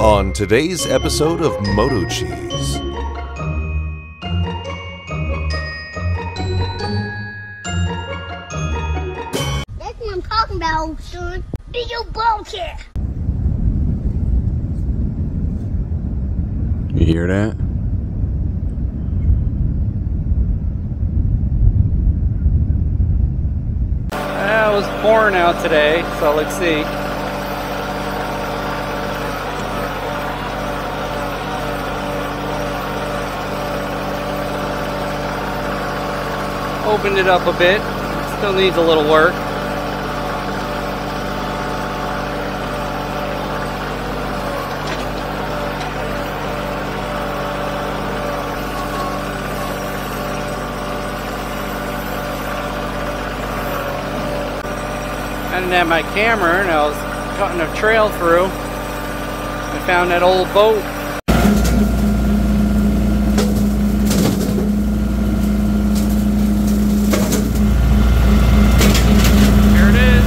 On today's episode of MotoCheez. That's what I'm talking about, old son. Big old Bobcat. You hear that? It was pouring out today, so let's see. Opened it up a bit. Still needs a little work. And at my camera, and I was cutting a trail through, I found that old boat. Here it is.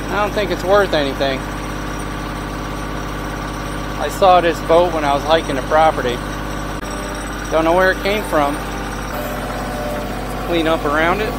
I don't think it's worth anything. I saw this boat when I was hiking the property. Don't know where it came from. Clean up around it.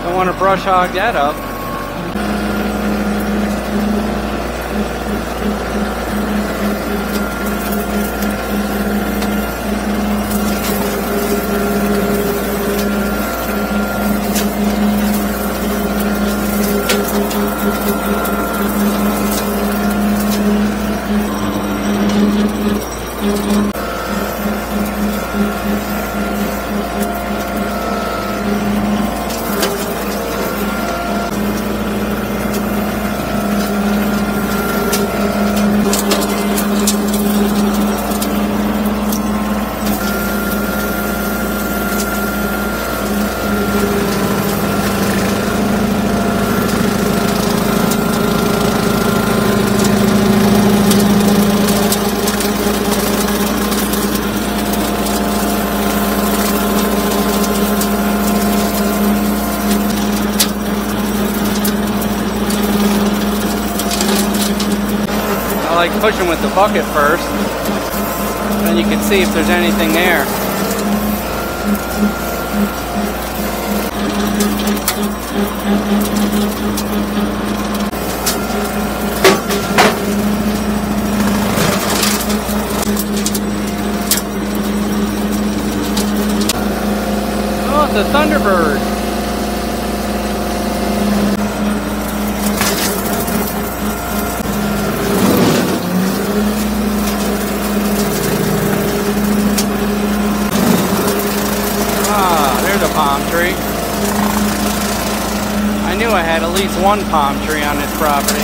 Don't want to brush hog that up. I like pushing with the bucket first, then you can see if there's anything there. Oh, it's a Thunderbird. There's a palm tree. I knew I had at least one palm tree on this property.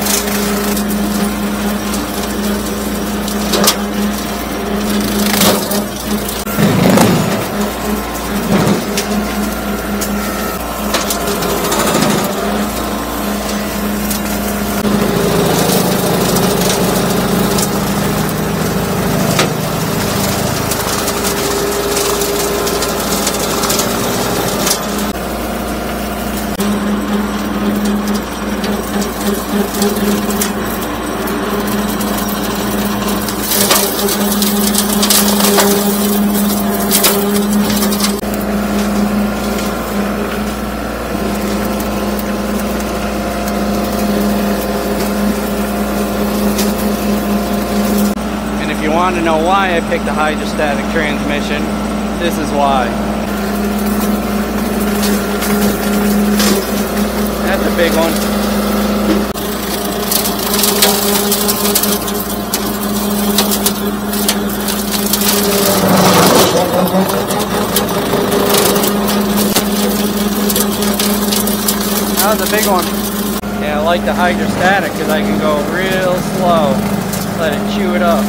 want to know why I picked the hydrostatic transmission, this is why. That's a big one. That was a big one. Yeah, I like the hydrostatic because I can go real slow. Let it chew it up.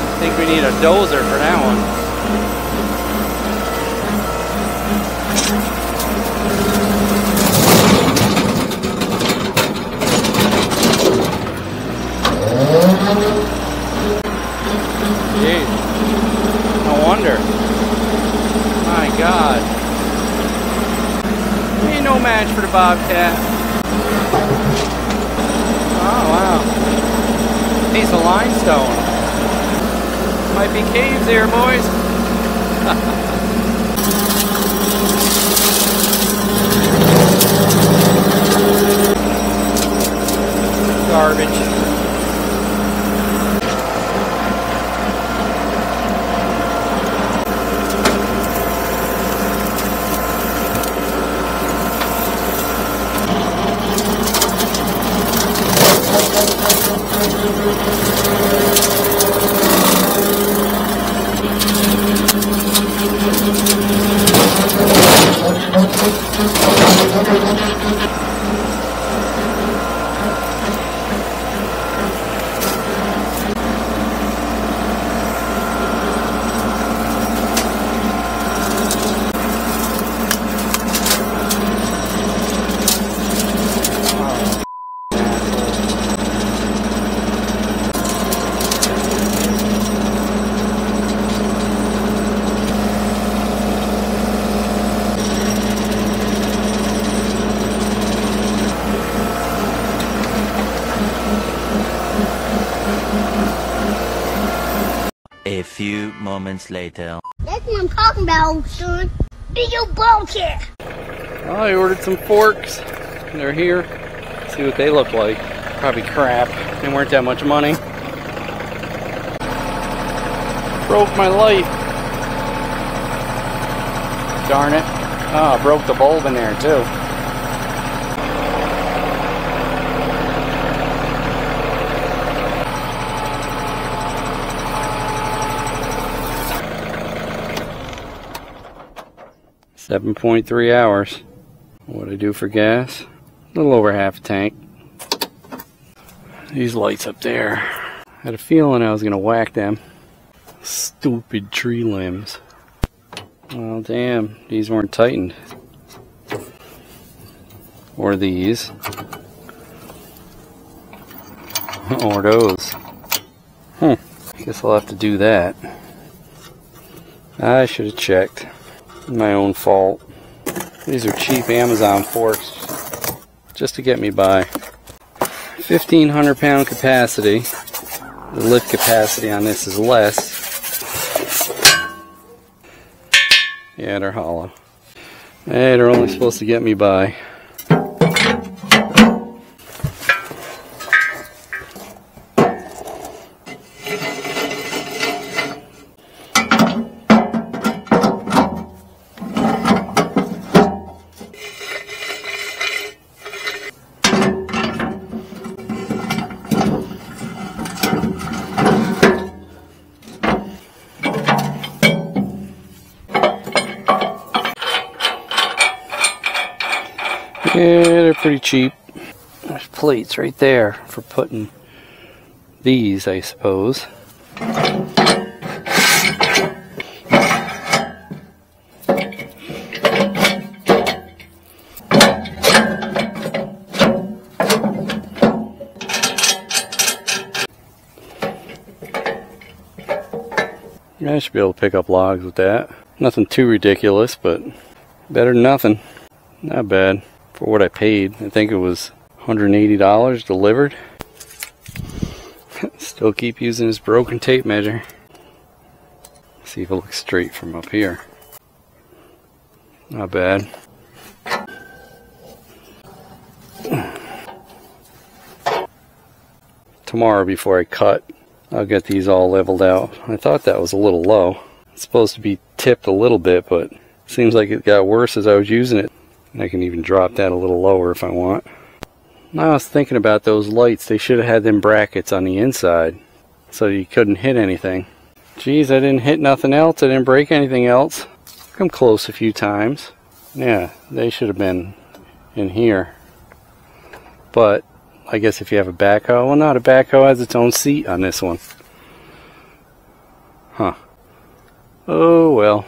I think we need a dozer for that one. Jeez. No wonder. My God. Ain't no match for the Bobcat. Oh, wow. Piece of limestone. Might be caves here, boys. Garbage. A few moments later. That's what I'm talking about, old son. Big old BOBCAT. Well, I ordered some forks. They're here. See what they look like. Probably crap. They weren't that much money. Broke my light. Darn it. Oh, I broke the bulb in there too. $7.3 hours. What'd I do for gas? A little over half a tank. These lights up there. Had a feeling I was gonna whack them. Stupid tree limbs. Well, damn, these weren't tightened. Or these. Or those. Guess I'll have to do that. I should have checked. My own fault. These are cheap Amazon forks just to get me by. 1,500 pound capacity. The lift capacity on this is less. Yeah, they're hollow. Hey, they're only supposed to get me by. Yeah, they're pretty cheap. There's plates right there for putting these, I suppose. I should be able to pick up logs with that. Nothing too ridiculous, but better than nothing. Not bad. For what I paid, I think it was $180 delivered. Still keep using this broken tape measure. See if it looks straight from up here. Not bad. tomorrow before I cut. I'll get these all leveled out. I thought that was a little low. It's supposed to be tipped a little bit, but it seems like it got worse as I was using it. And I can even drop that a little lower if I want. Now I was thinking about those lights. They should have had them brackets on the inside so you couldn't hit anything. Geez, I didn't hit nothing else. I didn't break anything else. Come close a few times. Yeah, they should have been in here. But I guess if you have a backhoe, well, not a backhoe has its own seat on this one. Huh. Oh well.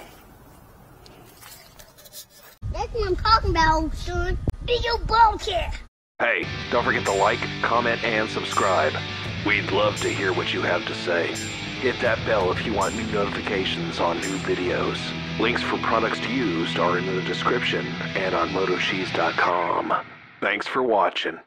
That's what I'm talking about, old son. Big old Bobcat. Hey, don't forget to like, comment, and subscribe. We'd love to hear what you have to say. Hit that bell if you want new notifications on new videos. Links for products used are in the description and on MotoCheez.com. Thanks for watching.